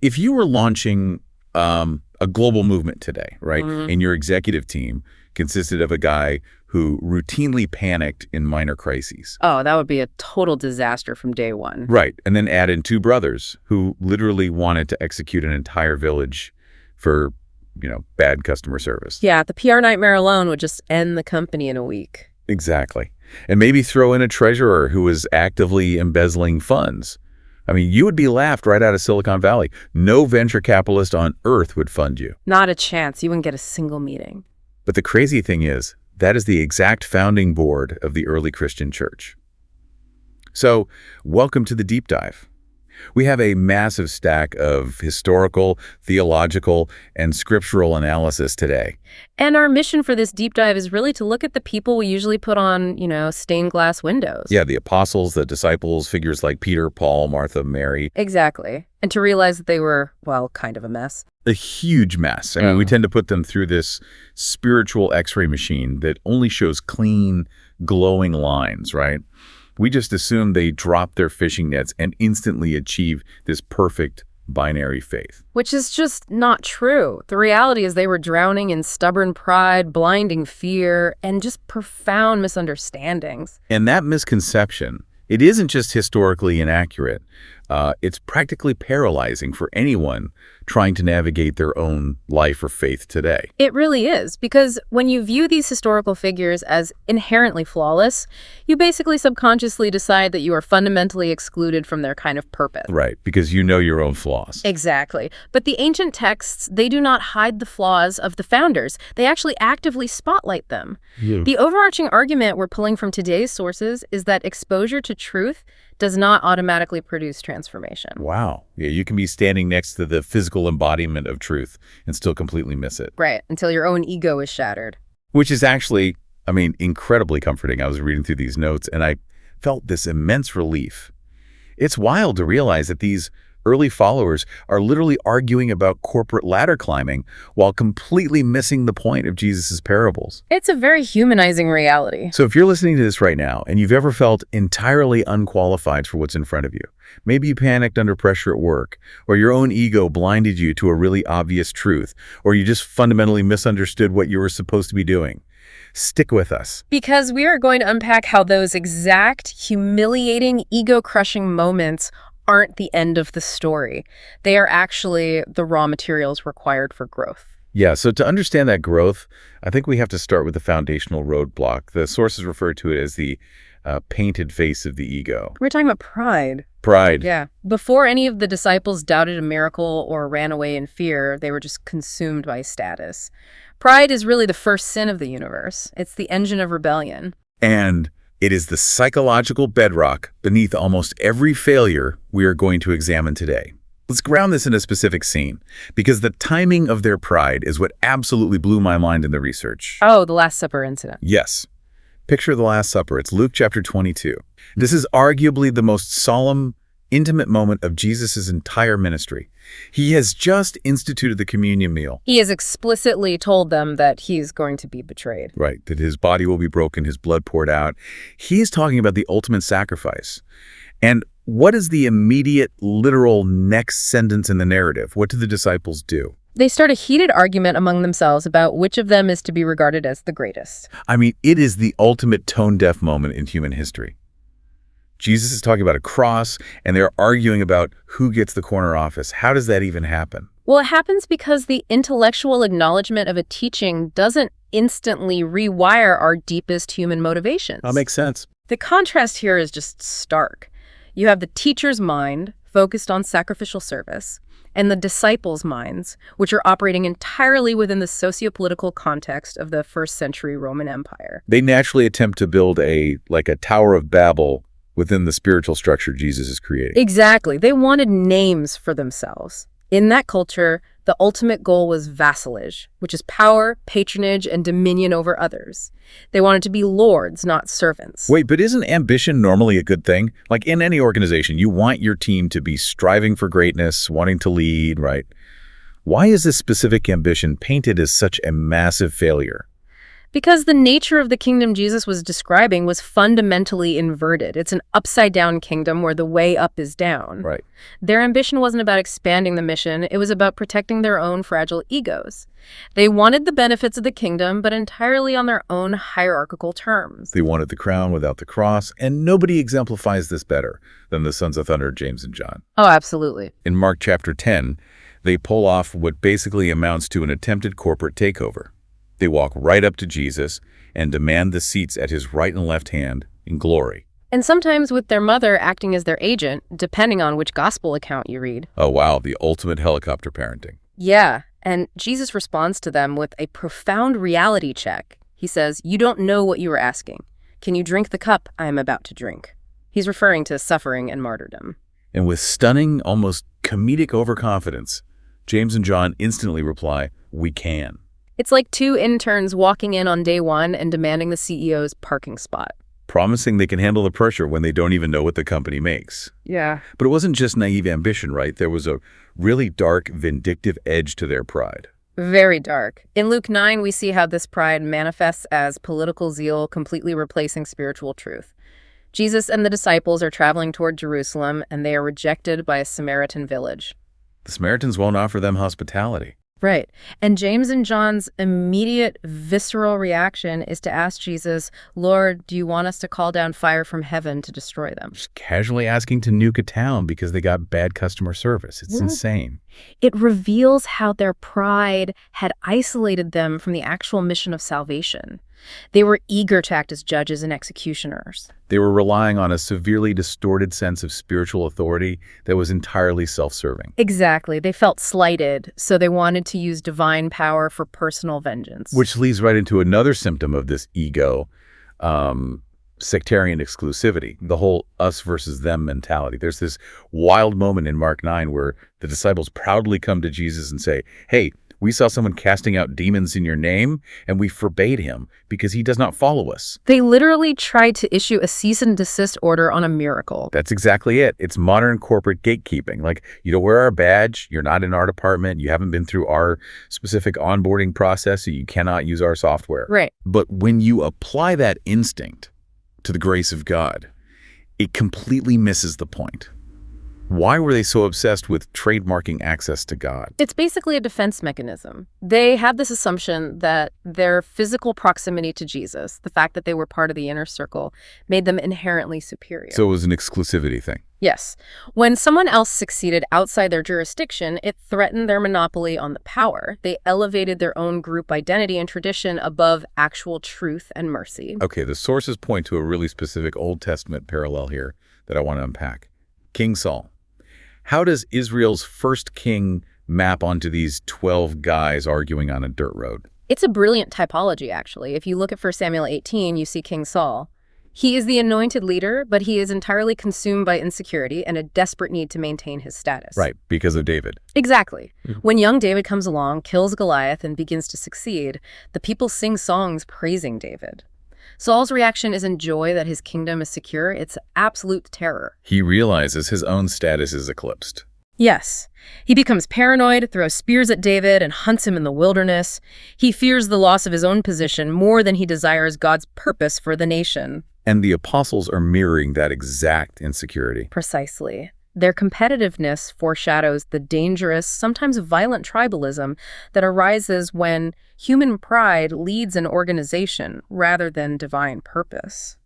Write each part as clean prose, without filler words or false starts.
If you were launching a global movement today, right, and your executive team consisted of a guy who routinely panicked in minor crises. Oh, that would be a total disaster from day one. Right, and then add in two brothers who literally wanted to execute an entire village for, bad customer service. Yeah, the PR nightmare alone would just end the company in a week. Exactly. And maybe throw in a treasurer who was actively embezzling funds. I mean, you would be laughed right out of Silicon Valley. No venture capitalist on earth would fund you. Not a chance. You wouldn't get a single meeting. But the crazy thing is, that is the exact founding board of the early Christian church. So, welcome to the deep dive. We have a massive stack of historical, theological, and scriptural analysis today. And our mission for this deep dive is really to look at the people we usually put on, stained glass windows. Yeah, the apostles, the disciples, figures like Peter, Paul, Martha, Mary. Exactly. And to realize that they were, kind of a mess. A huge mess. I mean, we tend to put them through this spiritual x-ray machine that only shows clean, glowing lines, right? We just assume they drop their fishing nets and instantly achieve this perfect binary faith. Which is just not true. The reality is they were drowning in stubborn pride, blinding fear, and just profound misunderstandings. And that misconception, it isn't just historically inaccurate. It's practically paralyzing for anyone trying to navigate their own life or faith today. It really is, because when you view these historical figures as inherently flawless, you basically subconsciously decide that you are fundamentally excluded from their kind of purpose. Right, because you know your own flaws. Exactly. But the ancient texts, they do not hide the flaws of the founders. They actually actively spotlight them. Yeah. The overarching argument we're pulling from today's sources is that exposure to truth does not automatically produce transformation. Wow. Yeah, you can be standing next to the physical embodiment of truth and still completely miss it. Right, until your own ego is shattered. Which is actually, incredibly comforting. I was reading through these notes and I felt this immense relief. It's wild to realize that these early followers are literally arguing about corporate ladder climbing while completely missing the point of Jesus's parables. It's a very humanizing reality. So if you're listening to this right now and you've ever felt entirely unqualified for what's in front of you, maybe you panicked under pressure at work, or your own ego blinded you to a really obvious truth, or you just fundamentally misunderstood what you were supposed to be doing, stick with us. Because we are going to unpack how those exact, humiliating, ego-crushing moments aren't the end of the story. They are actually the raw materials required for growth. Yeah, so to understand that growth, I think we have to start with the foundational roadblock. The sources refer to it as the painted face of the ego. We're talking about pride. Pride. Yeah. Before any of the disciples doubted a miracle or ran away in fear, they were just consumed by status. Pride is really the first sin of the universe. It's the engine of rebellion. And it is the psychological bedrock beneath almost every failure we are going to examine today. Let's ground this in a specific scene, because the timing of their pride is what absolutely blew my mind in the research. Oh, the Last Supper incident. Yes. Picture the Last Supper. It's Luke chapter 22. This is arguably the most solemn, intimate moment of Jesus' entire ministry. He has just instituted the communion meal. He has explicitly told them that he's going to be betrayed. Right, that his body will be broken, his blood poured out. He's talking about the ultimate sacrifice. And what is the immediate, literal next sentence in the narrative? What do the disciples do? They start a heated argument among themselves about which of them is to be regarded as the greatest. It is the ultimate tone-deaf moment in human history. Jesus is talking about a cross, and they're arguing about who gets the corner office. How does that even happen? Well, it happens because the intellectual acknowledgement of a teaching doesn't instantly rewire our deepest human motivations. That makes sense. The contrast here is just stark. You have the teacher's mind, focused on sacrificial service, and the disciples' minds, which are operating entirely within the socio-political context of the first century Roman Empire. They naturally attempt to build a Tower of Babel within the spiritual structure Jesus is creating. Exactly. They wanted names for themselves. In that culture, the ultimate goal was vassalage, which is power, patronage, and dominion over others. They wanted to be lords, not servants. Wait, but isn't ambition normally a good thing? Like in any organization, you want your team to be striving for greatness, wanting to lead, right? Why is this specific ambition painted as such a massive failure? Because the nature of the kingdom Jesus was describing was fundamentally inverted. It's an upside-down kingdom where the way up is down. Right. Their ambition wasn't about expanding the mission, it was about protecting their own fragile egos. They wanted the benefits of the kingdom, but entirely on their own hierarchical terms. They wanted the crown without the cross, and nobody exemplifies this better than the sons of thunder, James and John. Oh, absolutely. In Mark chapter 10, they pull off what basically amounts to an attempted corporate takeover. They walk right up to Jesus and demand the seats at his right and left hand in glory. And sometimes with their mother acting as their agent, depending on which gospel account you read. Oh, wow, the ultimate helicopter parenting. Yeah, and Jesus responds to them with a profound reality check. He says, "You don't know what you are asking. Can you drink the cup I am about to drink?" He's referring to suffering and martyrdom. And with stunning, almost comedic overconfidence, James and John instantly reply, "We can." It's like two interns walking in on day one and demanding the CEO's parking spot. Promising they can handle the pressure when they don't even know what the company makes. Yeah. But it wasn't just naive ambition, right? There was a really dark, vindictive edge to their pride. Very dark. In Luke 9, we see how this pride manifests as political zeal completely replacing spiritual truth. Jesus and the disciples are traveling toward Jerusalem, and they are rejected by a Samaritan village. The Samaritans won't offer them hospitality. Right. And James and John's immediate visceral reaction is to ask Jesus, "Lord, do you want us to call down fire from heaven to destroy them?" Just casually asking to nuke a town because they got bad customer service. It's insane. It reveals how their pride had isolated them from the actual mission of salvation. They were eager to act as judges and executioners. They were relying on a severely distorted sense of spiritual authority that was entirely self-serving. Exactly. They felt slighted, so they wanted to use divine power for personal vengeance. Which leads right into another symptom of this ego, sectarian exclusivity, the whole us versus them mentality. There's this wild moment in Mark 9 where the disciples proudly come to Jesus and say, "Hey, we saw someone casting out demons in your name, and we forbade him because he does not follow us." They literally tried to issue a cease and desist order on a miracle. That's exactly it. It's modern corporate gatekeeping. Like, you don't wear our badge, you're not in our department, you haven't been through our specific onboarding process, so you cannot use our software. Right. But when you apply that instinct to the grace of God, it completely misses the point. Why were they so obsessed with trademarking access to God? It's basically a defense mechanism. They had this assumption that their physical proximity to Jesus, the fact that they were part of the inner circle, made them inherently superior. So it was an exclusivity thing. Yes. When someone else succeeded outside their jurisdiction, it threatened their monopoly on the power. They elevated their own group identity and tradition above actual truth and mercy. Okay, the sources point to a really specific Old Testament parallel here that I want to unpack. King Saul. How does Israel's first king map onto these 12 guys arguing on a dirt road? It's a brilliant typology, actually. If you look at 1 Samuel 18, you see King Saul. He is the anointed leader, but he is entirely consumed by insecurity and a desperate need to maintain his status. Right, because of David. Exactly. When young David comes along, kills Goliath, and begins to succeed, the people sing songs praising David. Saul's reaction isn't joy that his kingdom is secure, it's absolute terror. He realizes his own status is eclipsed. Yes. He becomes paranoid, throws spears at David, and hunts him in the wilderness. He fears the loss of his own position more than he desires God's purpose for the nation. And the apostles are mirroring that exact insecurity. Precisely. Their competitiveness foreshadows the dangerous, sometimes violent tribalism that arises when human pride leads an organization rather than divine purpose.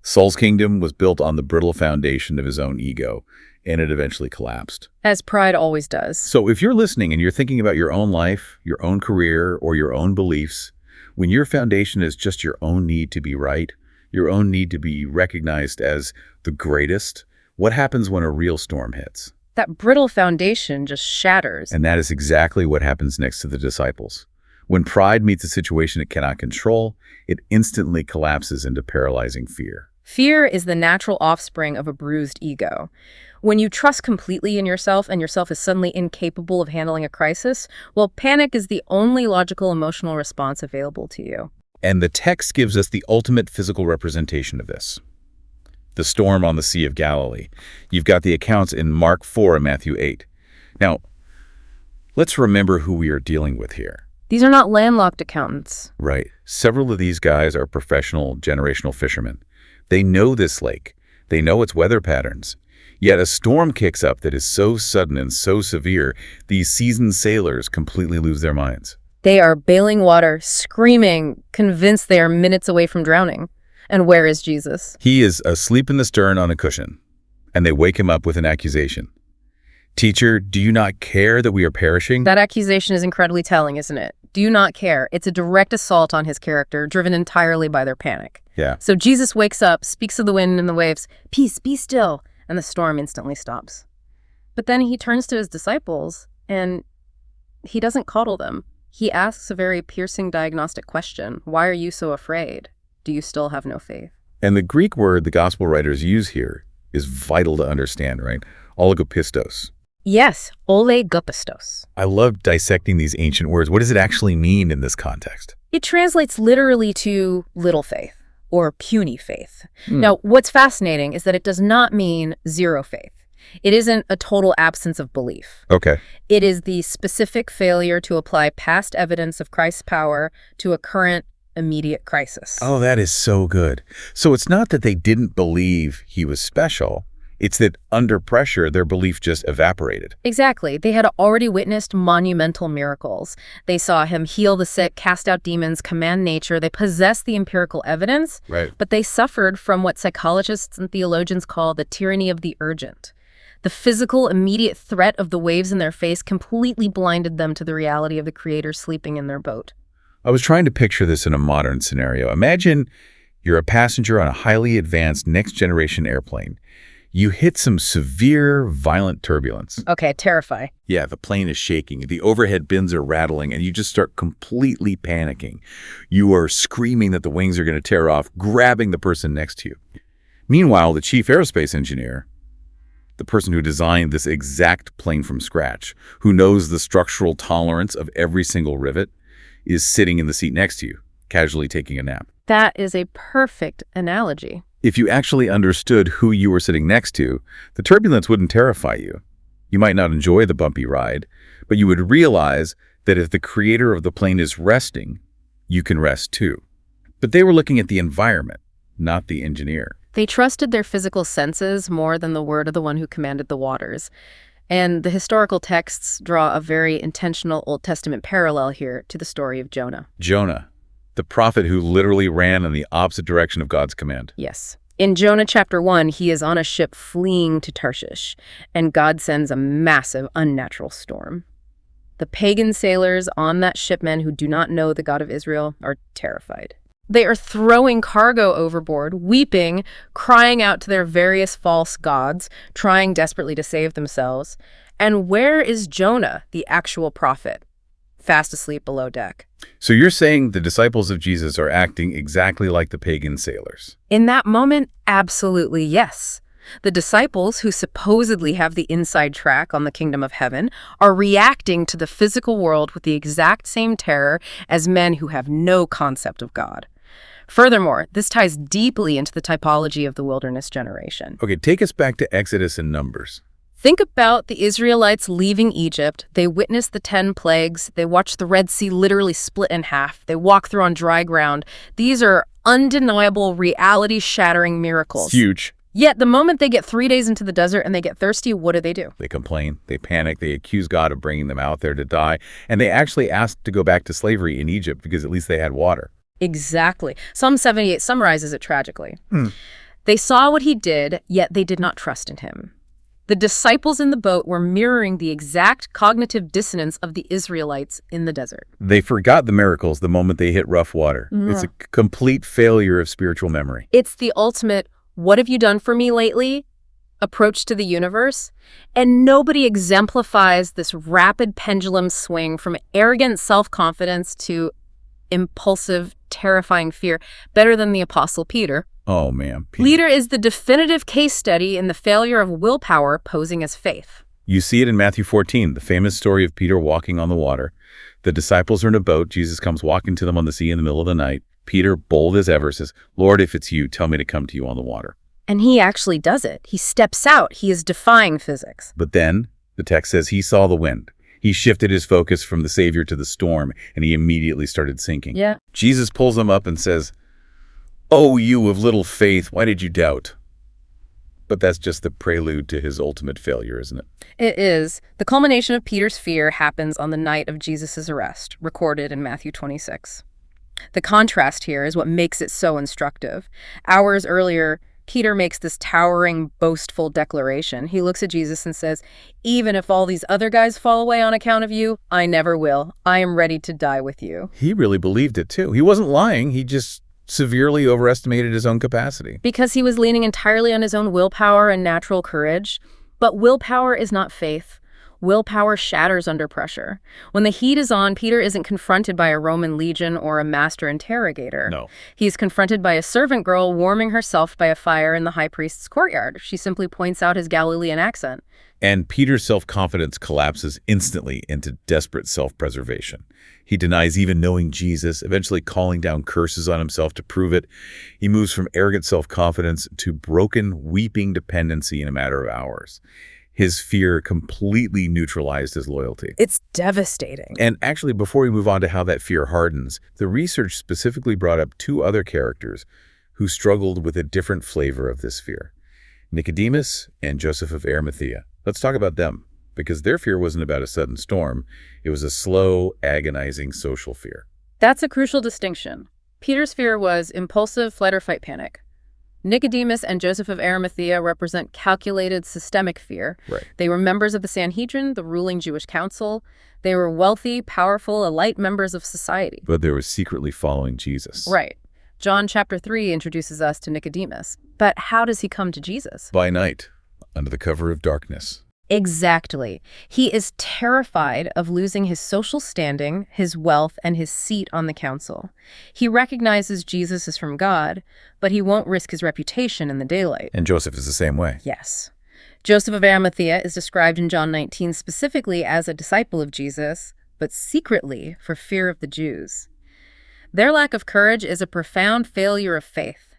Saul's kingdom was built on the brittle foundation of his own ego, and it eventually collapsed. As pride always does. So if you're listening and you're thinking about your own life, your own career, or your own beliefs, when your foundation is just your own need to be right, your own need to be recognized as the greatest, what happens when a real storm hits? That brittle foundation just shatters. And that is exactly what happens next to the disciples. When pride meets a situation it cannot control, it instantly collapses into paralyzing fear. Fear is the natural offspring of a bruised ego. When you trust completely in yourself and yourself is suddenly incapable of handling a crisis, well, panic is the only logical emotional response available to you. And the text gives us the ultimate physical representation of this. The storm on the Sea of Galilee. You've got the accounts in Mark 4 and Matthew 8. Now, let's remember who we are dealing with here. These are not landlocked accountants. Right. Several of these guys are professional generational fishermen. They know this lake. They know its weather patterns. Yet a storm kicks up that is so sudden and so severe, these seasoned sailors completely lose their minds. They are bailing water, screaming, convinced they are minutes away from drowning. And where is Jesus? He is asleep in the stern on a cushion, and they wake him up with an accusation. Teacher, do you not care that we are perishing? That accusation is incredibly telling, isn't it? Do you not care? It's a direct assault on his character, driven entirely by their panic. Yeah. So Jesus wakes up, speaks to the wind and the waves, "Peace, be still," and the storm instantly stops. But then he turns to his disciples, and he doesn't coddle them. He asks a very piercing diagnostic question. Why are you so afraid? Do you still have no faith? And the Greek word the gospel writers use here is vital to understand, right? Oligopistos. Yes, olegopistos. I love dissecting these ancient words. What does it actually mean in this context? It translates literally to little faith or puny faith. Now, what's fascinating is that it does not mean zero faith. It isn't a total absence of belief. Okay. It is the specific failure to apply past evidence of Christ's power to a current, immediate crisis. Oh, that is so good. So it's not that they didn't believe he was special. It's that under pressure, their belief just evaporated. Exactly. They had already witnessed monumental miracles. They saw him heal the sick, cast out demons, command nature. They possessed the empirical evidence, Right. but they suffered from what psychologists and theologians call the tyranny of the urgent. The physical, immediate threat of the waves in their face completely blinded them to the reality of the Creator sleeping in their boat. I was trying to picture this in a modern scenario. Imagine you're a passenger on a highly advanced next-generation airplane. You hit some severe, violent turbulence. Okay, terrify. Yeah, the plane is shaking. The overhead bins are rattling, and you just start completely panicking. You are screaming that the wings are going to tear off, grabbing the person next to you. Meanwhile, the chief aerospace engineer, the person who designed this exact plane from scratch, who knows the structural tolerance of every single rivet, is sitting in the seat next to you, casually taking a nap. That is a perfect analogy. If you actually understood who you were sitting next to, the turbulence wouldn't terrify you. You might not enjoy the bumpy ride, but you would realize that if the creator of the plane is resting, you can rest too. But they were looking at the environment, not the engineer. They trusted their physical senses more than the word of the one who commanded the waters. And the historical texts draw a very intentional Old Testament parallel here to the story of Jonah. Jonah, the prophet who literally ran in the opposite direction of God's command. Yes. In Jonah chapter 1, he is on a ship fleeing to Tarshish, and God sends a massive, unnatural storm. The pagan sailors on that shipmen who do not know the God of Israel are terrified. They are throwing cargo overboard, weeping, crying out to their various false gods, trying desperately to save themselves. And where is Jonah, the actual prophet? Fast asleep below deck. So you're saying the disciples of Jesus are acting exactly like the pagan sailors? In that moment, absolutely yes. The disciples, who supposedly have the inside track on the kingdom of heaven, are reacting to the physical world with the exact same terror as men who have no concept of God. Furthermore, this ties deeply into the typology of the wilderness generation. Okay, take us back to Exodus and Numbers. Think about the Israelites leaving Egypt. They witnessed the 10 plagues. They watched the Red Sea literally split in half. They walk through on dry ground. These are undeniable, reality-shattering miracles. It's huge. Yet the moment they get 3 days into the desert and they get thirsty, what do? They complain, they panic, they accuse God of bringing them out there to die, and they actually ask to go back to slavery in Egypt because at least they had water. Exactly. Psalm 78 summarizes it tragically. They saw what he did, yet they did not trust in him. The disciples in the boat were mirroring the exact cognitive dissonance of the Israelites in the desert. They forgot the miracles the moment they hit rough water. It's a complete failure of spiritual memory. It's the ultimate, "what have you done for me lately?" approach to the universe. And nobody exemplifies this rapid pendulum swing from arrogant self-confidence to impulsive, terrifying fear better than the Apostle Peter. Oh, man. Peter is the definitive case study in the failure of willpower posing as faith. You see it in Matthew 14, the famous story of Peter walking on the water. The disciples are in a boat. Jesus comes walking to them on the sea in the middle of the night. Peter, bold as ever, says, "Lord, if it's you, tell me to come to you on the water." And he actually does it. He steps out. He is defying physics. But then the text says he saw the wind. He shifted his focus from the Savior to the storm, and he immediately started sinking. Yeah. Jesus pulls him up and says, "Oh, you of little faith, why did you doubt?" But that's just the prelude to his ultimate failure, isn't it? It is. The culmination of Peter's fear happens on the night of Jesus' arrest, recorded in Matthew 26. The contrast here is what makes it so instructive. Hours earlier, Peter makes this towering, boastful declaration. He looks at Jesus and says, "Even if all these other guys fall away on account of you, I never will. I am ready to die with you." He really believed it, too. He wasn't lying. He just severely overestimated his own capacity. Because he was leaning entirely on his own willpower and natural courage. But willpower is not faith. Willpower shatters under pressure. When the heat is on, Peter isn't confronted by a Roman legion or a master interrogator. No. He's confronted by a servant girl warming herself by a fire in the high priest's courtyard. She simply points out his Galilean accent. And Peter's self-confidence collapses instantly into desperate self-preservation. He denies even knowing Jesus, eventually calling down curses on himself to prove it. He moves from arrogant self-confidence to broken, weeping dependency in a matter of hours. His fear completely neutralized his loyalty. It's devastating. And actually, before we move on to how that fear hardens, the research specifically brought up two other characters who struggled with a different flavor of this fear: Nicodemus and Joseph of Arimathea. Let's talk about them, because their fear wasn't about a sudden storm. It was a slow, agonizing social fear. That's a crucial distinction. Peter's fear was impulsive flight or fight panic. Nicodemus and Joseph of Arimathea represent calculated, systemic fear. Right. They were members of the Sanhedrin, the ruling Jewish council. They were wealthy, powerful, elite members of society. But they were secretly following Jesus. Right. John chapter 3 introduces us to Nicodemus. But how does he come to Jesus? By night, under the cover of darkness. Exactly. He is terrified of losing his social standing, his wealth, and his seat on the council. He recognizes Jesus is from God, but he won't risk his reputation in the daylight. And Joseph is the same way. Yes. Joseph of Arimathea is described in John 19 specifically as a disciple of Jesus, but secretly for fear of the Jews. Their lack of courage is a profound failure of faith.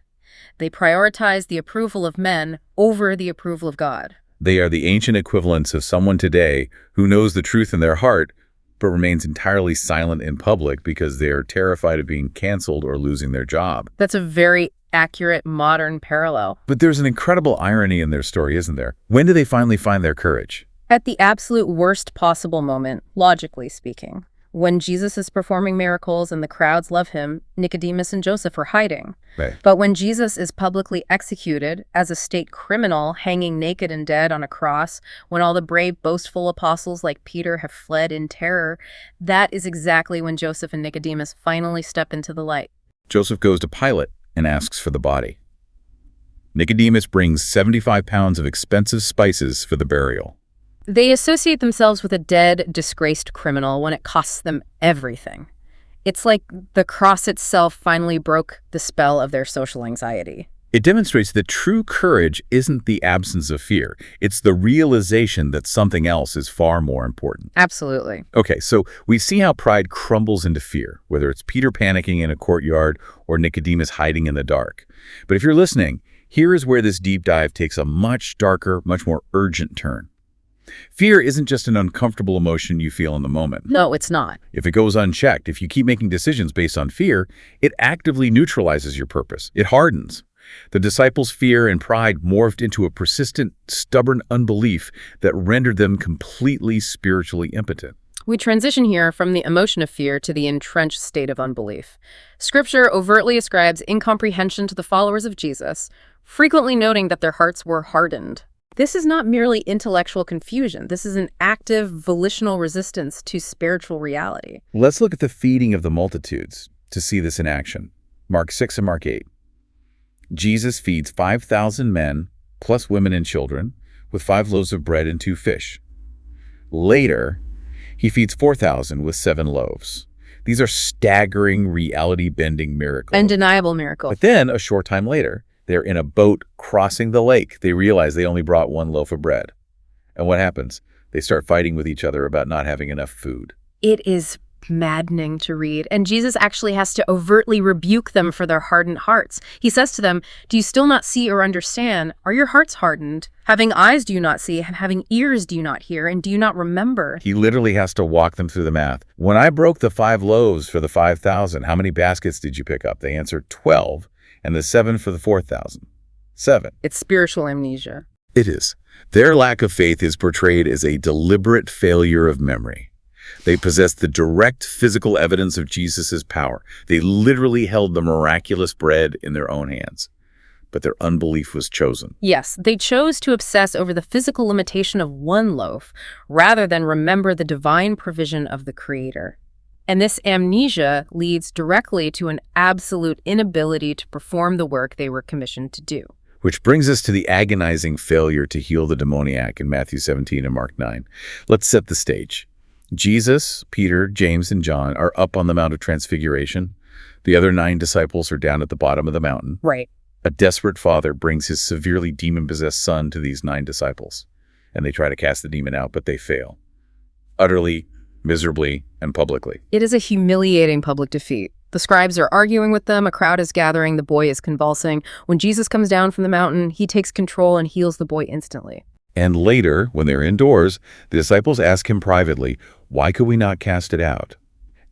They prioritize the approval of men over the approval of God. They are the ancient equivalents of someone today who knows the truth in their heart, but remains entirely silent in public because they are terrified of being canceled or losing their job. That's a very accurate modern parallel. But there's an incredible irony in their story, isn't there? When do they finally find their courage? At the absolute worst possible moment, logically speaking. When Jesus is performing miracles and the crowds love him, Nicodemus and Joseph are hiding. Right. But when Jesus is publicly executed as a state criminal, hanging naked and dead on a cross, when all the brave, boastful apostles like Peter have fled in terror, that is exactly when Joseph and Nicodemus finally step into the light. Joseph goes to Pilate and asks for the body. Nicodemus brings 75 pounds of expensive spices for the burial. They associate themselves with a dead, disgraced criminal when it costs them everything. It's like the cross itself finally broke the spell of their social anxiety. It demonstrates that true courage isn't the absence of fear. It's the realization that something else is far more important. Absolutely. Okay, so we see how pride crumbles into fear, whether it's Peter panicking in a courtyard or Nicodemus hiding in the dark. But if you're listening, here is where this deep dive takes a much darker, much more urgent turn. Fear isn't just an uncomfortable emotion you feel in the moment. No, it's not. If it goes unchecked, if you keep making decisions based on fear, it actively neutralizes your purpose. It hardens. The disciples' fear and pride morphed into a persistent, stubborn unbelief that rendered them completely spiritually impotent. We transition here from the emotion of fear to the entrenched state of unbelief. Scripture overtly ascribes incomprehension to the followers of Jesus, frequently noting that their hearts were hardened. This is not merely intellectual confusion. This is an active, volitional resistance to spiritual reality. Let's look at the feeding of the multitudes to see this in action. Mark 6 and Mark 8. Jesus feeds 5,000 men, plus women and children, with 5 loaves of bread and 2 fish. Later, he feeds 4,000 with 7 loaves. These are staggering, reality-bending miracles. Undeniable miracle. But then, a short time later, they're in a boat crossing the lake. They realize they only brought 1 loaf of bread. And what happens? They start fighting with each other about not having enough food. It is maddening to read. And Jesus actually has to overtly rebuke them for their hardened hearts. He says to them, "Do you still not see or understand? Are your hearts hardened? Having eyes do you not see, and having ears do you not hear, and do you not remember?" He literally has to walk them through the math. When I broke the 5 loaves for the 5,000, how many baskets did you pick up? They answered 12, and the 7 for the 4,000. 7. It's spiritual amnesia. It is. Their lack of faith is portrayed as a deliberate failure of memory. They possessed the direct physical evidence of Jesus' power. They literally held the miraculous bread in their own hands. But their unbelief was chosen. Yes, they chose to obsess over the physical limitation of one loaf rather than remember the divine provision of the Creator. And this amnesia leads directly to an absolute inability to perform the work they were commissioned to do. Which brings us to the agonizing failure to heal the demoniac in Matthew 17 and Mark 9. Let's set the stage. Jesus, Peter, James, and John are up on the Mount of Transfiguration. The other 9 disciples are down at the bottom of the mountain. Right. A desperate father brings his severely demon-possessed son to these 9 disciples, and they try to cast the demon out, but they fail. Utterly, miserably, and publicly. It is a humiliating public defeat. The scribes are arguing with them, a crowd is gathering, the boy is convulsing. When Jesus comes down from the mountain, he takes control and heals the boy instantly. And later, when they're indoors, the disciples ask him privately, "Why could we not cast it out?"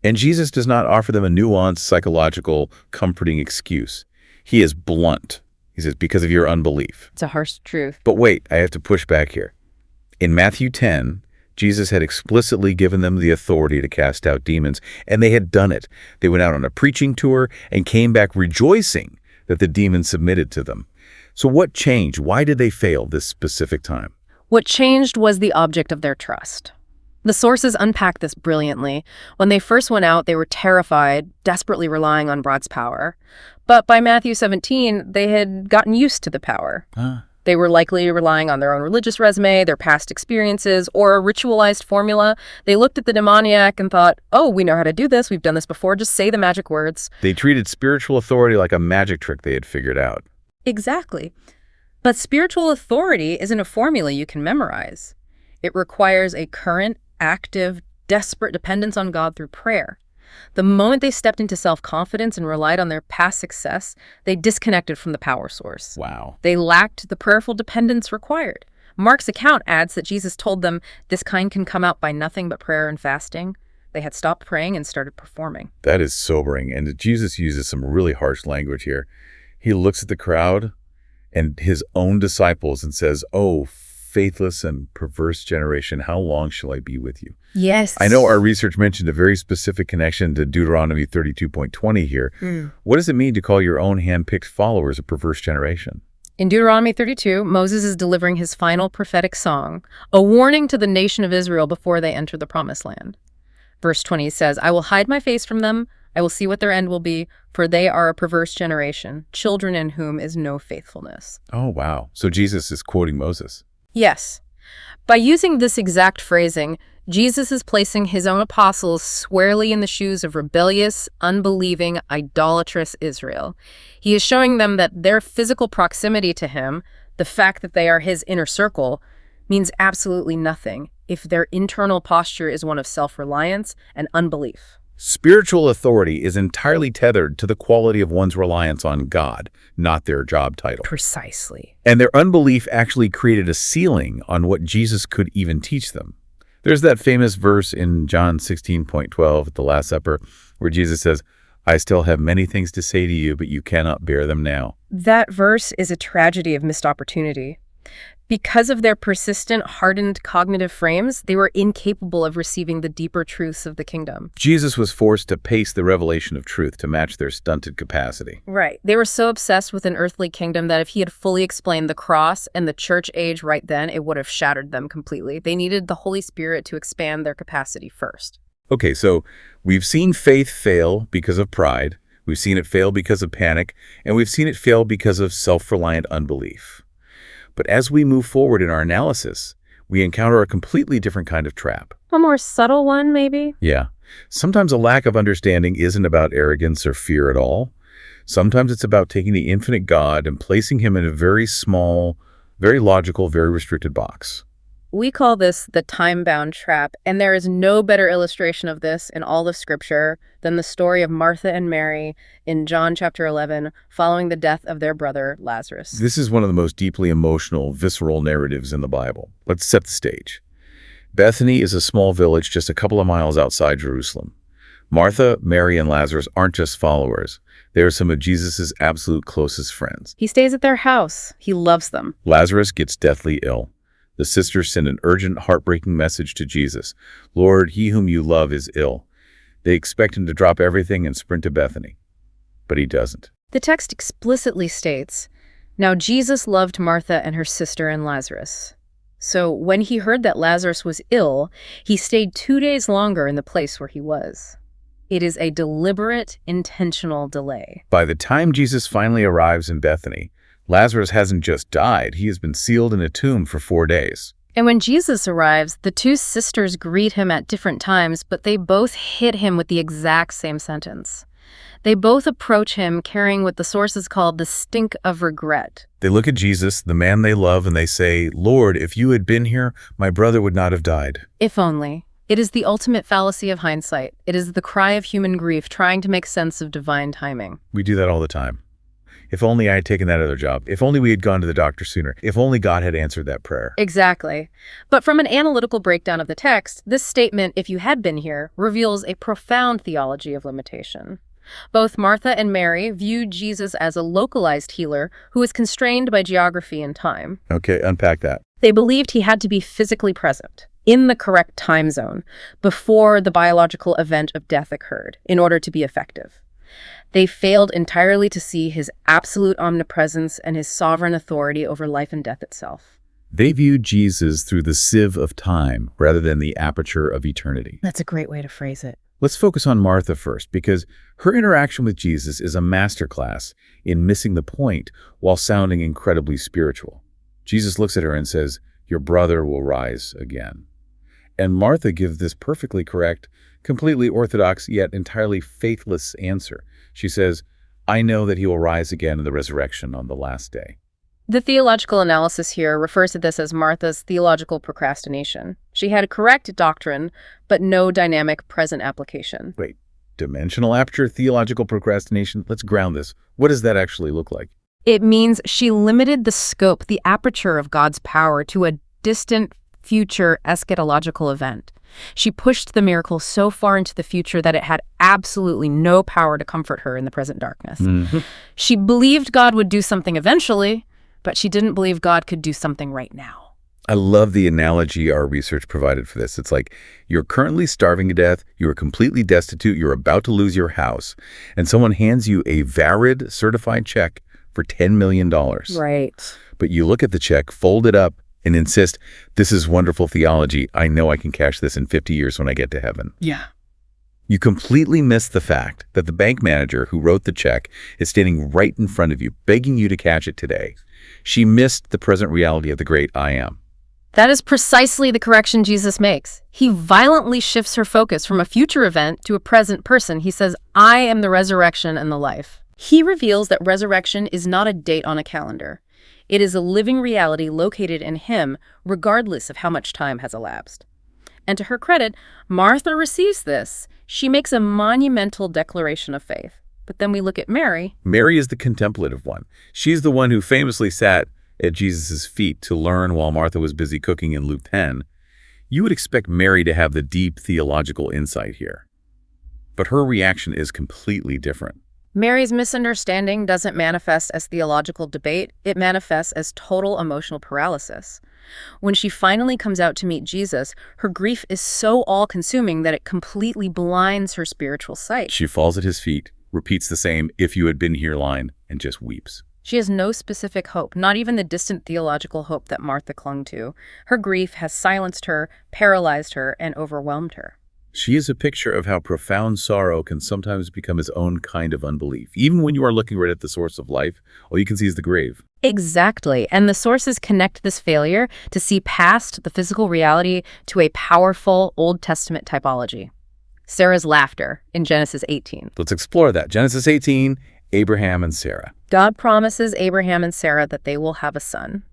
And Jesus does not offer them a nuanced, psychological, comforting excuse. He is blunt. He says, "Because of your unbelief." It's a harsh truth. But wait, I have to push back here. In Matthew 10, Jesus had explicitly given them the authority to cast out demons, and they had done it. They went out on a preaching tour and came back rejoicing that the demons submitted to them. So what changed? Why did they fail this specific time? What changed was the object of their trust. The sources unpack this brilliantly. When they first went out, they were terrified, desperately relying on God's power. But by Matthew 17, they had gotten used to the power. They were likely relying on their own religious resume, their past experiences, or a ritualized formula. They looked at the demoniac and thought, "Oh, we know how to do this. We've done this before. Just say the magic words." They treated spiritual authority like a magic trick they had figured out. Exactly. But spiritual authority isn't a formula you can memorize. It requires a current, active, desperate dependence on God through prayer. The moment they stepped into self-confidence and relied on their past success, they disconnected from the power source. Wow. They lacked the prayerful dependence required. Mark's account adds that Jesus told them this kind can come out by nothing but prayer and fasting. They had stopped praying and started performing. That is sobering. And Jesus uses some really harsh language here. He looks at the crowd and his own disciples and says, "Oh, faithless and perverse generation, how long shall I be with you?" Yes. I know our research mentioned a very specific connection to Deuteronomy 32.20 here. What does it mean to call your own hand-picked followers a perverse generation? In Deuteronomy 32, Moses is delivering his final prophetic song, a warning to the nation of Israel before they enter the promised land. Verse 20 says, "I will hide my face from them. I will see what their end will be, for they are a perverse generation, children in whom is no faithfulness." Oh, wow. So Jesus is quoting Moses. Yes. By using this exact phrasing, Jesus is placing his own apostles squarely in the shoes of rebellious, unbelieving, idolatrous Israel. He is showing them that their physical proximity to him, the fact that they are his inner circle, means absolutely nothing if their internal posture is one of self-reliance and unbelief. Spiritual authority is entirely tethered to the quality of one's reliance on God, not their job title. Precisely. And their unbelief actually created a ceiling on what Jesus could even teach them. There's that famous verse in John 16:12 at the Last Supper where Jesus says, "I still have many things to say to you, but you cannot bear them now." That verse is a tragedy of missed opportunity. Because of their persistent, hardened cognitive frames, they were incapable of receiving the deeper truths of the kingdom. Jesus was forced to pace the revelation of truth to match their stunted capacity. Right. They were so obsessed with an earthly kingdom that if he had fully explained the cross and the church age right then, it would have shattered them completely. They needed the Holy Spirit to expand their capacity first. Okay, so we've seen faith fail because of pride, we've seen it fail because of panic, and we've seen it fail because of self-reliant unbelief. But as we move forward in our analysis, we encounter a completely different kind of trap. A more subtle one, maybe? Yeah. Sometimes a lack of understanding isn't about arrogance or fear at all. Sometimes it's about taking the infinite God and placing him in a very small, very logical, very restricted box. We call this the time-bound trap, and there is no better illustration of this in all of Scripture than the story of Martha and Mary in John chapter 11, following the death of their brother Lazarus. This is one of the most deeply emotional, visceral narratives in the Bible. Let's set the stage. Bethany is a small village just a couple of miles outside Jerusalem. Martha, Mary, and Lazarus aren't just followers. They are some of Jesus' absolute closest friends. He stays at their house. He loves them. Lazarus gets deathly ill. The sisters send an urgent, heartbreaking message to Jesus. Lord, he whom you love is ill. They expect him to drop everything and sprint to Bethany. But he doesn't. The text explicitly states, "Now Jesus loved Martha and her sister and Lazarus. So when he heard that Lazarus was ill, he stayed 2 days longer in the place where he was." It is a deliberate, intentional delay. By the time Jesus finally arrives in Bethany, Lazarus hasn't just died, he has been sealed in a tomb for 4 days. And when Jesus arrives, the two sisters greet him at different times, but they both hit him with the exact same sentence. They both approach him carrying what the sources call the stink of regret. They look at Jesus, the man they love, and they say, Lord, if you had been here, my brother would not have died. If only. It is the ultimate fallacy of hindsight. It is the cry of human grief trying to make sense of divine timing. We do that all the time. If only I had taken that other job. If only we had gone to the doctor sooner. If only God had answered that prayer. Exactly. But from an analytical breakdown of the text, this statement, if you had been here, reveals a profound theology of limitation. Both Martha and Mary viewed Jesus as a localized healer who was constrained by geography and time. Okay, unpack that. They believed he had to be physically present, in the correct time zone, before the biological event of death occurred, in order to be effective. They failed entirely to see his absolute omnipresence and his sovereign authority over life and death itself. They viewed Jesus through the sieve of time rather than the aperture of eternity. That's a great way to phrase it. Let's focus on Martha first, because her interaction with Jesus is a masterclass in missing the point while sounding incredibly spiritual. Jesus looks at her and says, "Your brother will rise again." And Martha gives this perfectly correct, completely orthodox, yet entirely faithless answer. She says, I know that he will rise again in the resurrection on the last day. The theological analysis here refers to this as Martha's theological procrastination. She had a correct doctrine, but no dynamic present application. Wait, dimensional aperture theological procrastination? Let's ground this. What does that actually look like? It means she limited the scope, the aperture of God's power to a distant future eschatological event. She pushed the miracle so far into the future that it had absolutely no power to comfort her in the present darkness. She believed God would do something eventually, but she didn't believe God could do something right now. I love the analogy our research provided for this. It's like you're currently starving to death, you are completely destitute, you're about to lose your house, and someone hands you a valid certified check for $10 million. Right. But you look at the check, fold it up, and insist, this is wonderful theology. I know I can cash this in 50 years when I get to heaven. Yeah. You completely miss the fact that the bank manager who wrote the check is standing right in front of you, begging you to cash it today. She missed the present reality of the great I am. That is precisely the correction Jesus makes. He violently shifts her focus from a future event to a present person. He says, I am the resurrection and the life. He reveals that resurrection is not a date on a calendar. It is a living reality located in him, regardless of how much time has elapsed. And to her credit, Martha receives this. She makes a monumental declaration of faith. But then we look at Mary. Mary is the contemplative one. She's the one who famously sat at Jesus' feet to learn while Martha was busy cooking in Luke 10. You would expect Mary to have the deep theological insight here. But her reaction is completely different. Mary's misunderstanding doesn't manifest as theological debate, it manifests as total emotional paralysis. When she finally comes out to meet Jesus, her grief is so all-consuming that it completely blinds her spiritual sight. She falls at his feet, repeats the same "if you had been here" line, and just weeps. She has no specific hope, not even the distant theological hope that Martha clung to. Her grief has silenced her, paralyzed her, and overwhelmed her. She is a picture of how profound sorrow can sometimes become its own kind of unbelief. Even when you are looking right at the source of life, all you can see is the grave. Exactly. And the sources connect this failure to see past the physical reality to a powerful Old Testament typology. Sarah's laughter in Genesis 18. Let's explore that. Genesis 18, Abraham and Sarah. God promises Abraham and Sarah that they will have a son.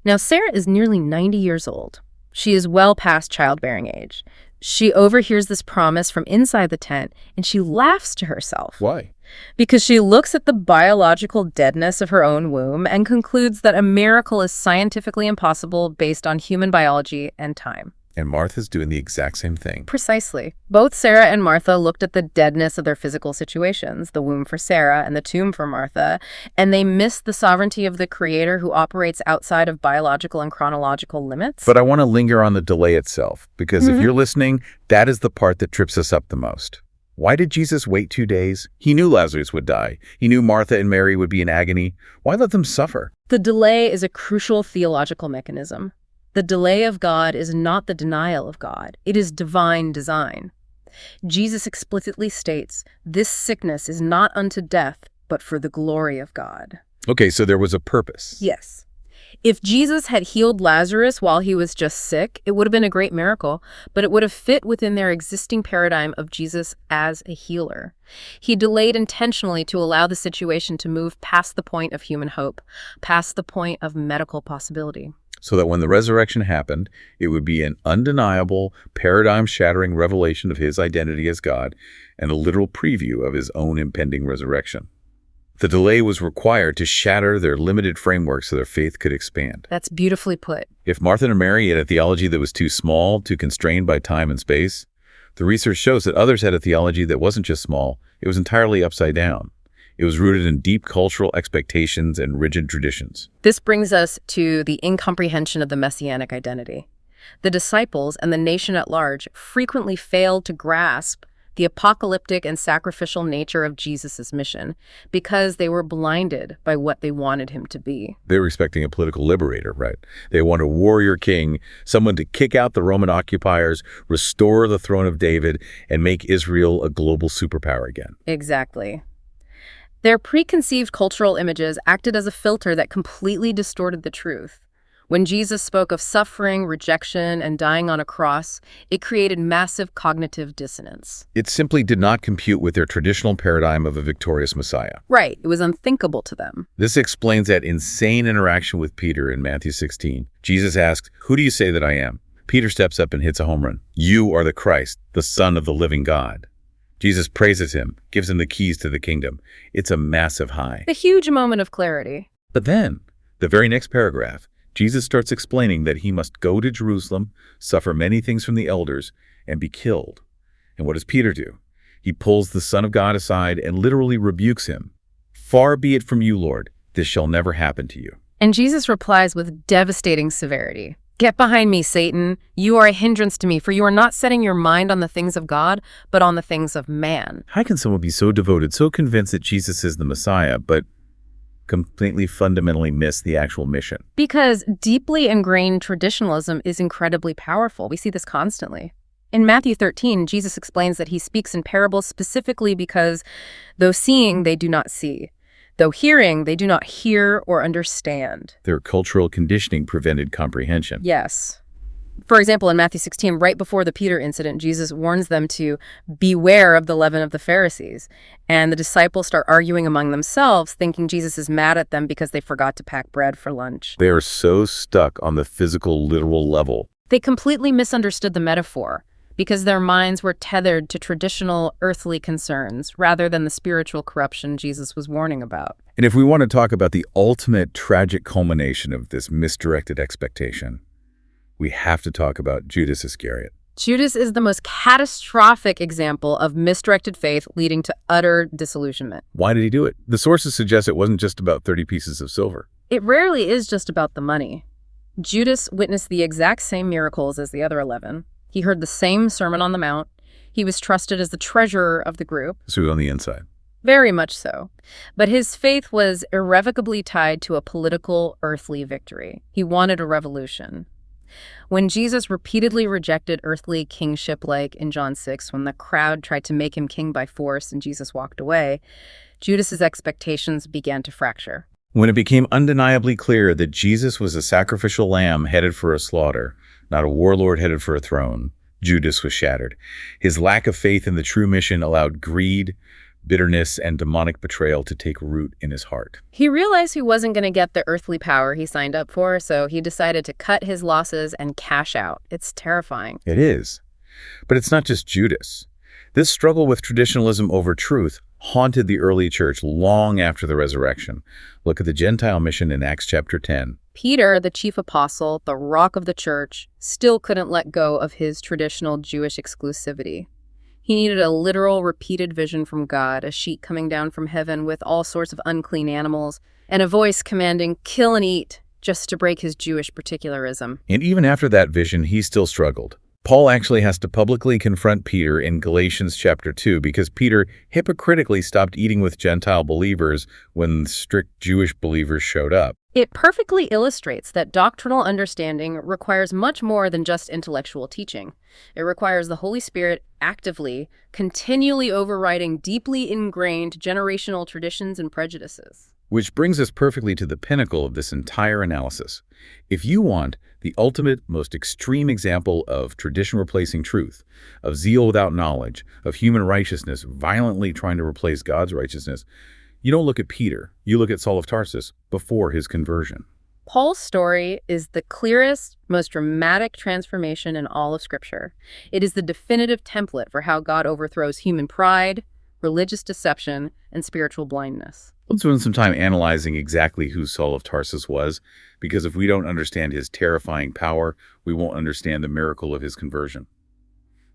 Now, Sarah is nearly 90 years old. She is well past childbearing age. She overhears this promise from inside the tent, and she laughs to herself. Why? Because she looks at the biological deadness of her own womb and concludes that a miracle is scientifically impossible based on human biology and time. And Martha's doing the exact same thing. Precisely. Both Sarah and Martha looked at the deadness of their physical situations, the womb for Sarah and the tomb for Martha, and they missed the sovereignty of the Creator who operates outside of biological and chronological limits. But I want to linger on the delay itself, because if you're listening, that is the part that trips us up the most. Why did Jesus wait 2 days? He knew Lazarus would die. He knew Martha and Mary would be in agony. Why let them suffer? The delay is a crucial theological mechanism. The delay of God is not the denial of God. It is divine design. Jesus explicitly states, "This sickness is not unto death, but for the glory of God." Okay, so there was a purpose. Yes. If Jesus had healed Lazarus while he was just sick, it would have been a great miracle, but it would have fit within their existing paradigm of Jesus as a healer. He delayed intentionally to allow the situation to move past the point of human hope, past the point of medical possibility. So that when the resurrection happened, it would be an undeniable, paradigm-shattering revelation of his identity as God and a literal preview of his own impending resurrection. The delay was required to shatter their limited framework so their faith could expand. That's beautifully put. If Martha and Mary had a theology that was too small, too constrained by time and space, the research shows that others had a theology that wasn't just small, it was entirely upside down. It was rooted in deep cultural expectations and rigid traditions. This brings us to the incomprehension of the messianic identity. The disciples and the nation at large frequently failed to grasp the apocalyptic and sacrificial nature of Jesus' mission because they were blinded by what they wanted him to be. They were expecting a political liberator, right? They wanted a warrior king, someone to kick out the Roman occupiers, restore the throne of David, and make Israel a global superpower again. Exactly. Their preconceived cultural images acted as a filter that completely distorted the truth. When Jesus spoke of suffering, rejection, and dying on a cross, it created massive cognitive dissonance. It simply did not compute with their traditional paradigm of a victorious Messiah. Right, it was unthinkable to them. This explains that insane interaction with Peter in Matthew 16. Jesus asks, "Who do you say that I am?" Peter steps up and hits a home run. "You are the Christ, the Son of the living God." Jesus praises him, gives him the keys to the kingdom. It's a massive high. A huge moment of clarity. But then, the very next paragraph, Jesus starts explaining that he must go to Jerusalem, suffer many things from the elders, and be killed. And what does Peter do? He pulls the Son of God aside and literally rebukes him. "Far be it from you, Lord, this shall never happen to you." And Jesus replies with devastating severity. "Get behind me, Satan. You are a hindrance to me, for you are not setting your mind on the things of God, but on the things of man." How can someone be so devoted, so convinced that Jesus is the Messiah, but completely fundamentally miss the actual mission? Because deeply ingrained traditionalism is incredibly powerful. We see this constantly. In Matthew 13, Jesus explains that he speaks in parables specifically because though seeing, they do not see. Though hearing, they do not hear or understand. Their cultural conditioning prevented comprehension. Yes. For example, in Matthew 16, right before the Peter incident, Jesus warns them to beware of the leaven of the Pharisees. And the disciples start arguing among themselves, thinking Jesus is mad at them because they forgot to pack bread for lunch. They are so stuck on the physical, literal level. They completely misunderstood the metaphor because their minds were tethered to traditional earthly concerns rather than the spiritual corruption Jesus was warning about. And if we want to talk about the ultimate tragic culmination of this misdirected expectation, we have to talk about Judas Iscariot. Judas is the most catastrophic example of misdirected faith leading to utter disillusionment. Why did he do it? The sources suggest it wasn't just about 30 pieces of silver. It rarely is just about the money. Judas witnessed the exact same miracles as the other 11. He heard the same Sermon on the Mount. He was trusted as the treasurer of the group. So he was on the inside. Very much so. But his faith was irrevocably tied to a political, earthly victory. He wanted a revolution. When Jesus repeatedly rejected earthly kingship, like in John 6, when the crowd tried to make him king by force and Jesus walked away, Judas's expectations began to fracture. When it became undeniably clear that Jesus was a sacrificial lamb headed for a slaughter, not a warlord headed for a throne, Judas was shattered. His lack of faith in the true mission allowed greed, bitterness and demonic betrayal to take root in his heart. He realized he wasn't going to get the earthly power he signed up for, so he decided to cut his losses and cash out. It's terrifying. It is. But it's not just Judas. This struggle with traditionalism over truth haunted the early church long after the resurrection. Look at the Gentile mission in Acts chapter 10. Peter, the chief apostle, the rock of the church, still couldn't let go of his traditional Jewish exclusivity. He needed a literal, repeated vision from God, a sheet coming down from heaven with all sorts of unclean animals, and a voice commanding, "Kill and eat," just to break his Jewish particularism. And even after that vision, he still struggled. Paul actually has to publicly confront Peter in Galatians chapter 2 because Peter hypocritically stopped eating with Gentile believers when strict Jewish believers showed up. It perfectly illustrates that doctrinal understanding requires much more than just intellectual teaching. It requires the Holy Spirit actively, continually overriding deeply ingrained generational traditions and prejudices. Which brings us perfectly to the pinnacle of this entire analysis. If you want the ultimate, most extreme example of tradition replacing truth, of zeal without knowledge, of human righteousness violently trying to replace God's righteousness, you don't look at Peter, you look at Saul of Tarsus before his conversion. Paul's story is the clearest, most dramatic transformation in all of Scripture. It is the definitive template for how God overthrows human pride, religious deception, and spiritual blindness. Let's spend some time analyzing exactly who Saul of Tarsus was, because if we don't understand his terrifying power, we won't understand the miracle of his conversion.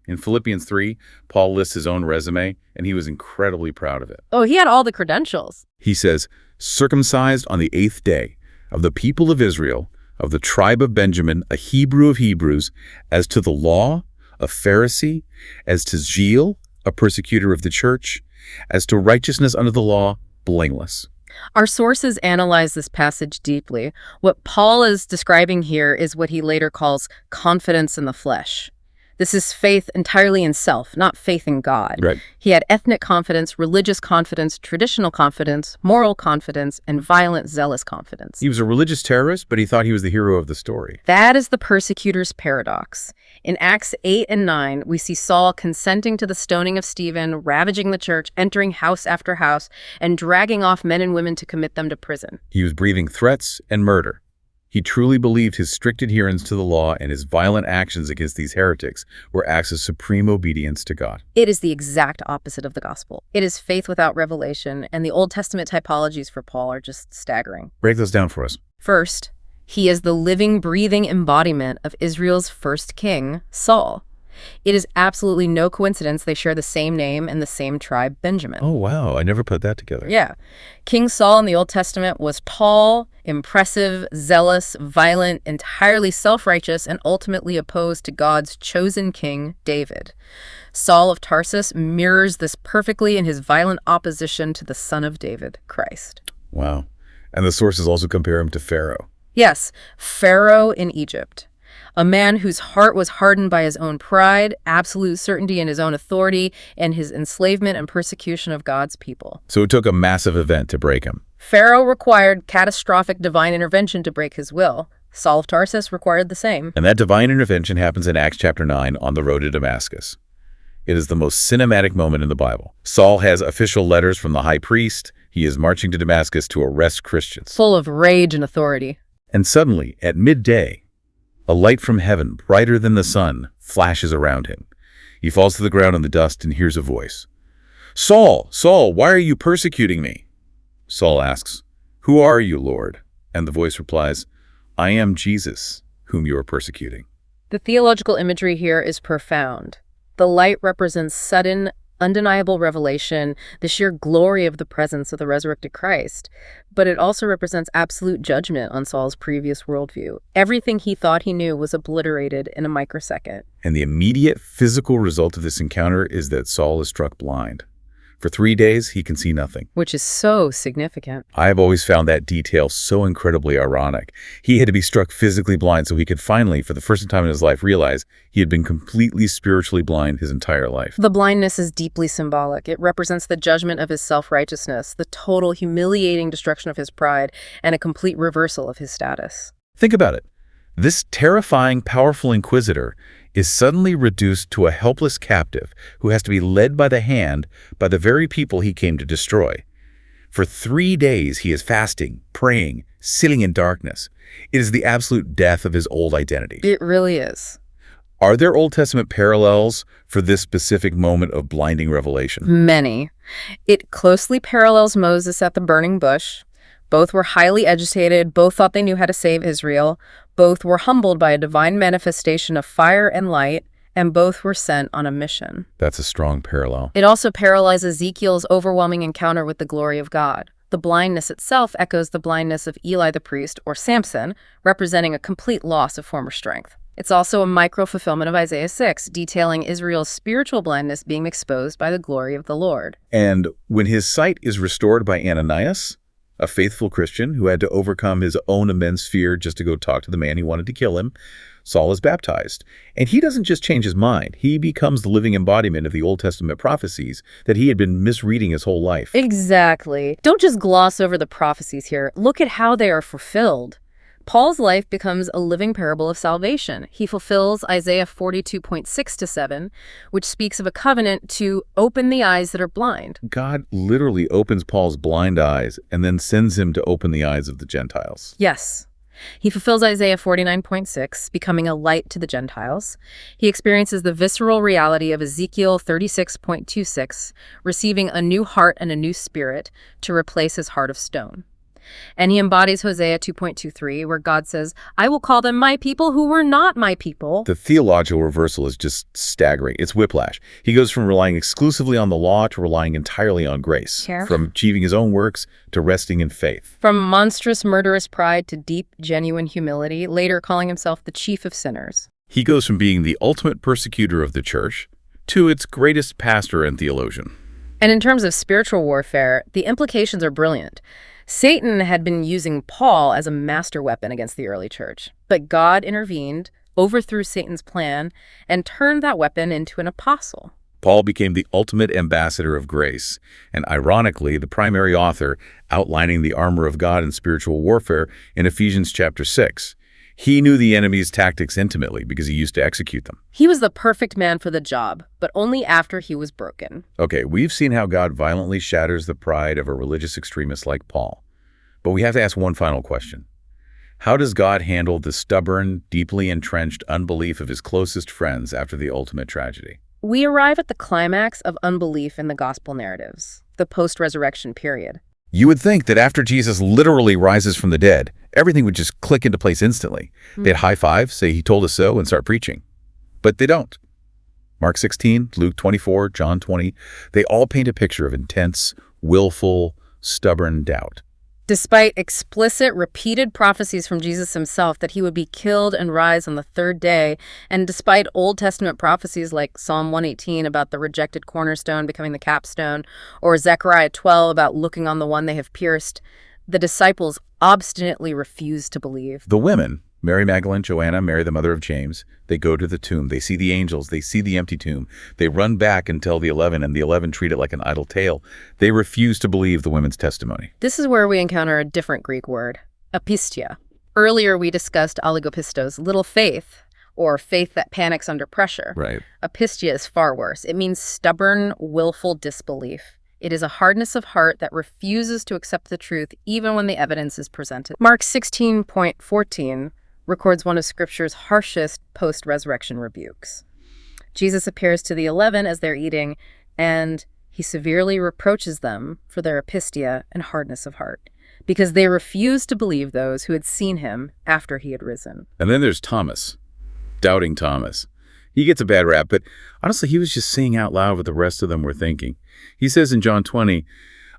In Philippians 3, Paul lists his own resume, and he was incredibly proud of it. Oh, he had all the credentials. He says, "Circumcised on the 8th day, of the people of Israel, of the tribe of Benjamin, a Hebrew of Hebrews, as to the law, a Pharisee, as to zeal, a persecutor of the church, as to righteousness under the law, blameless." Our sources analyze this passage deeply. What Paul is describing here is what he later calls confidence in the flesh. This is faith entirely in self, not faith in God. Right. He had ethnic confidence, religious confidence, traditional confidence, moral confidence, and violent, zealous confidence. He was a religious terrorist, but he thought he was the hero of the story. That is the persecutor's paradox. In Acts 8 and 9, we see Saul consenting to the stoning of Stephen, ravaging the church, entering house after house, and dragging off men and women to commit them to prison. He was breathing threats and murder. He truly believed his strict adherence to the law and his violent actions against these heretics were acts of supreme obedience to God. It is the exact opposite of the gospel. It is faith without revelation, and the Old Testament typologies for Paul are just staggering. Break those down for us. First, he is the living, breathing embodiment of Israel's first king, Saul. It is absolutely no coincidence they share the same name and the same tribe, Benjamin. Oh, wow. I never put that together. Yeah. King Saul in the Old Testament was tall, impressive, zealous, violent, entirely self-righteous, and ultimately opposed to God's chosen king, David. Saul of Tarsus mirrors this perfectly in his violent opposition to the Son of David, Christ. Wow. And the sources also compare him to Pharaoh. Yes, Pharaoh in Egypt. A man whose heart was hardened by his own pride, absolute certainty in his own authority, and his enslavement and persecution of God's people. So it took a massive event to break him. Pharaoh required catastrophic divine intervention to break his will. Saul of Tarsus required the same. And that divine intervention happens in Acts chapter 9 on the road to Damascus. It is the most cinematic moment in the Bible. Saul has official letters from the high priest. He is marching to Damascus to arrest Christians. Full of rage and authority. And suddenly, at midday, a light from heaven, brighter than the sun, flashes around him. He falls to the ground in the dust and hears a voice. "Saul, Saul, why are you persecuting me?" Saul asks, "Who are you, Lord?" And the voice replies, "I am Jesus, whom you are persecuting." The theological imagery here is profound. The light represents sudden, undeniable revelation, the sheer glory of the presence of the resurrected Christ. But it also represents absolute judgment on Saul's previous worldview. Everything he thought he knew was obliterated in a microsecond. And the immediate physical result of this encounter is that Saul is struck blind. For 3 days, he can see nothing. Which is so significant. I have always found that detail so incredibly ironic. He had to be struck physically blind so he could finally, for the first time in his life, realize he had been completely spiritually blind his entire life. The blindness is deeply symbolic. It represents the judgment of his self-righteousness, the total humiliating destruction of his pride, and a complete reversal of his status. Think about it. This terrifying, powerful inquisitor is suddenly reduced to a helpless captive who has to be led by the hand by the very people he came to destroy. For 3 days he is fasting, praying, sitting in darkness. It is the absolute death of his old identity. It really is. Are there Old Testament parallels for this specific moment of blinding revelation? Many. It closely parallels Moses at the burning bush. Both were highly educated, both thought they knew how to save Israel, both were humbled by a divine manifestation of fire and light, and both were sent on a mission. That's a strong parallel. It also parallels Ezekiel's overwhelming encounter with the glory of God. The blindness itself echoes the blindness of Eli the priest, or Samson, representing a complete loss of former strength. It's also a micro-fulfillment of Isaiah 6, detailing Israel's spiritual blindness being exposed by the glory of the Lord. And when his sight is restored by Ananias, a faithful Christian who had to overcome his own immense fear just to go talk to the man who wanted to kill him, Saul is baptized. And he doesn't just change his mind. He becomes the living embodiment of the Old Testament prophecies that he had been misreading his whole life. Exactly. Don't just gloss over the prophecies here. Look at how they are fulfilled. Paul's life becomes a living parable of salvation. He fulfills Isaiah 42.6-7, which speaks of a covenant to open the eyes that are blind. God literally opens Paul's blind eyes and then sends him to open the eyes of the Gentiles. Yes. He fulfills Isaiah 49.6, becoming a light to the Gentiles. He experiences the visceral reality of Ezekiel 36.26, receiving a new heart and a new spirit to replace his heart of stone. And he embodies Hosea 2.23, where God says, "I will call them my people who were not my people." The theological reversal is just staggering. It's whiplash. He goes from relying exclusively on the law to relying entirely on grace. Sure. From achieving his own works to resting in faith. From monstrous, murderous pride to deep, genuine humility, later calling himself the chief of sinners. He goes from being the ultimate persecutor of the church to its greatest pastor and theologian. And in terms of spiritual warfare, the implications are brilliant. Satan had been using Paul as a master weapon against the early church, but God intervened, overthrew Satan's plan, and turned that weapon into an apostle. Paul became the ultimate ambassador of grace, and ironically, the primary author outlining the armor of God in spiritual warfare in Ephesians chapter 6. He knew the enemy's tactics intimately because he used to execute them. He was the perfect man for the job, but only after he was broken. Okay, we've seen how God violently shatters the pride of a religious extremist like Paul. But we have to ask one final question. How does God handle the stubborn, deeply entrenched unbelief of his closest friends after the ultimate tragedy? We arrive at the climax of unbelief in the gospel narratives, the post-resurrection period. You would think that after Jesus literally rises from the dead, everything would just click into place instantly. They'd high five, say he told us so, and start preaching. But they don't. Mark 16, Luke 24, John 20, they all paint a picture of intense, willful, stubborn doubt. Despite explicit, repeated prophecies from Jesus himself that he would be killed and rise on the third day, and despite Old Testament prophecies like Psalm 118 about the rejected cornerstone becoming the capstone, or Zechariah 12 about looking on the one they have pierced, the disciples obstinately refused to believe. The women, Mary Magdalene, Joanna, Mary the mother of James, they go to the tomb. They see the angels. They see the empty tomb. They run back and tell the 11, and the 11 treat it like an idle tale. They refuse to believe the women's testimony. This is where we encounter a different Greek word, apistia. Earlier we discussed oligopistos, little faith, or faith that panics under pressure. Right. Apistia is far worse. It means stubborn, willful disbelief. It is a hardness of heart that refuses to accept the truth even when the evidence is presented. Mark 16.14 records one of Scripture's harshest post-resurrection rebukes. Jesus appears to the 11 as they're eating, and he severely reproaches them for their apistia and hardness of heart, because they refused to believe those who had seen him after he had risen. And then there's Thomas, doubting Thomas. He gets a bad rap, but honestly, he was just saying out loud what the rest of them were thinking. He says in John 20,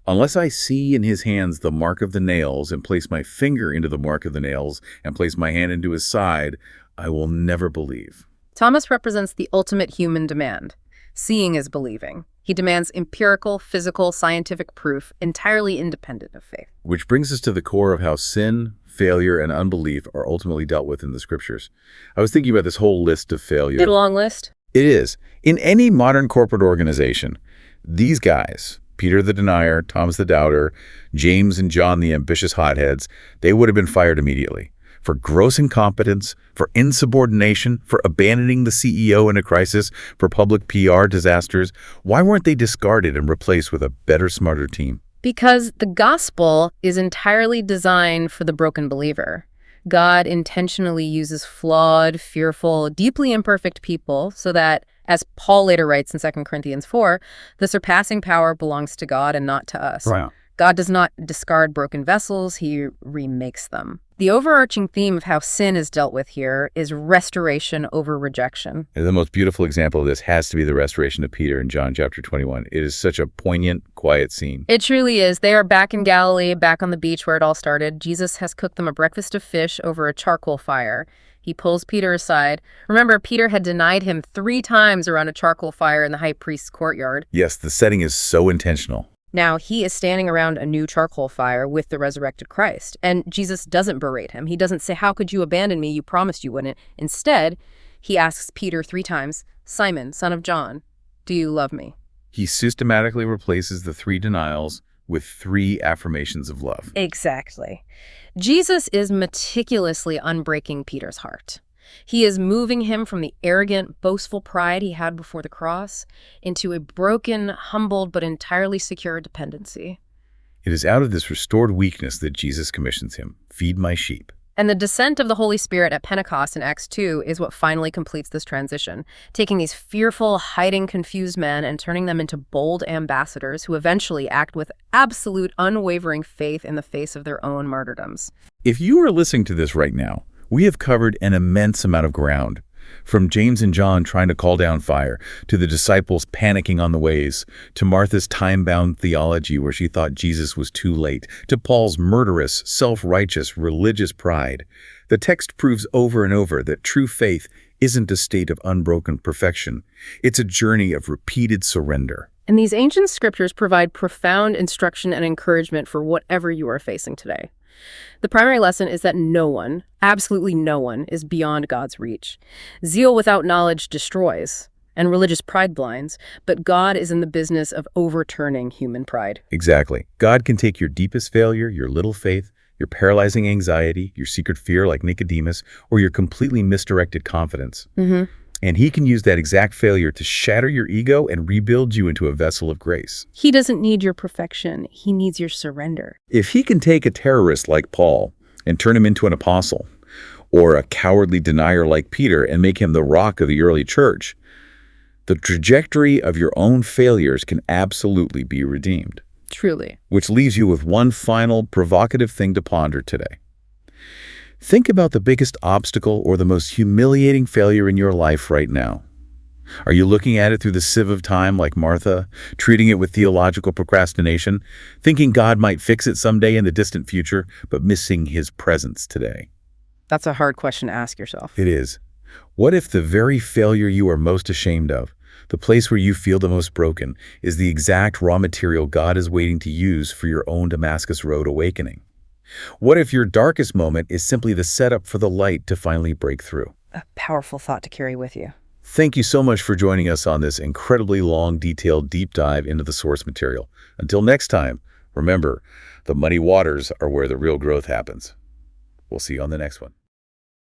"Unless I see in his hands the mark of the nails and place my finger into the mark of the nails and place my hand into his side, I will never believe." Thomas represents the ultimate human demand. Seeing is believing. He demands empirical, physical, scientific proof entirely independent of faith. Which brings us to the core of how sin, failure, and unbelief are ultimately dealt with in the scriptures. I was thinking about this whole list of failure. Bit long list? It is. In any modern corporate organization, these guys, Peter the denier, Thomas the doubter, James and John the ambitious hotheads, they would have been fired immediately. for gross incompetence, for insubordination, for abandoning the CEO in a crisis, for public PR disasters. Why weren't they discarded and replaced with a better, smarter team? Because the gospel is entirely designed for the broken believer. God intentionally uses flawed, fearful, deeply imperfect people so that, as Paul later writes in 2 Corinthians 4, the surpassing power belongs to God and not to us. Right. God does not discard broken vessels, he remakes them. The overarching theme of how sin is dealt with here is restoration over rejection. And the most beautiful example of this has to be the restoration of Peter in John chapter 21. It is such a poignant, quiet scene. It truly is. They are back in Galilee, back on the beach where it all started. Jesus has cooked them a breakfast of fish over a charcoal fire. He pulls Peter aside. Remember, Peter had denied him 3 times around a charcoal fire in the high priest's courtyard. Yes, the setting is so intentional. Now he is standing around a new charcoal fire with the resurrected Christ. And Jesus doesn't berate him. He doesn't say, "How could you abandon me? You promised you wouldn't." Instead, he asks Peter 3 times, "Simon, son of John, do you love me?" He systematically replaces the 3 denials with 3 affirmations of love. Exactly. Jesus is meticulously unbreaking Peter's heart. He is moving him from the arrogant, boastful pride he had before the cross into a broken, humbled, but entirely secure dependency. It is out of this restored weakness that Jesus commissions him, "Feed my sheep." And the descent of the Holy Spirit at Pentecost in Acts 2 is what finally completes this transition, taking these fearful, hiding, confused men and turning them into bold ambassadors who eventually act with absolute, unwavering faith in the face of their own martyrdoms. If you are listening to this right now, we have covered an immense amount of ground, from James and John trying to call down fire, to the disciples panicking on the ways, to Martha's time-bound theology where she thought Jesus was too late, to Paul's murderous, self-righteous, religious pride. The text proves over and over that true faith isn't a state of unbroken perfection. It's a journey of repeated surrender. And these ancient scriptures provide profound instruction and encouragement for whatever you are facing today. The primary lesson is that no one, absolutely no one, is beyond God's reach. Zeal without knowledge destroys, and religious pride blinds, but God is in the business of overturning human pride. Exactly. God can take your deepest failure, your little faith, your paralyzing anxiety, your secret fear like Nicodemus, or your completely misdirected confidence. And he can use that exact failure to shatter your ego and rebuild you into a vessel of grace. He doesn't need your perfection. He needs your surrender. If he can take a terrorist like Paul and turn him into an apostle, or a cowardly denier like Peter and make him the rock of the early church, the trajectory of your own failures can absolutely be redeemed. Truly. Which leaves you with one final provocative thing to ponder today. Think about the biggest obstacle or the most humiliating failure in your life right now. Are you looking at it through the sieve of time like Martha, treating it with theological procrastination, thinking God might fix it someday in the distant future, but missing his presence today? That's a hard question to ask yourself. It is. What if the very failure you are most ashamed of, the place where you feel the most broken, is the exact raw material God is waiting to use for your own Damascus Road awakening? What if your darkest moment is simply the setup for the light to finally break through? A powerful thought to carry with you. Thank you so much for joining us on this incredibly long, detailed deep dive into the source material. Until next time, remember, the muddy waters are where the real growth happens. We'll see you on the next one.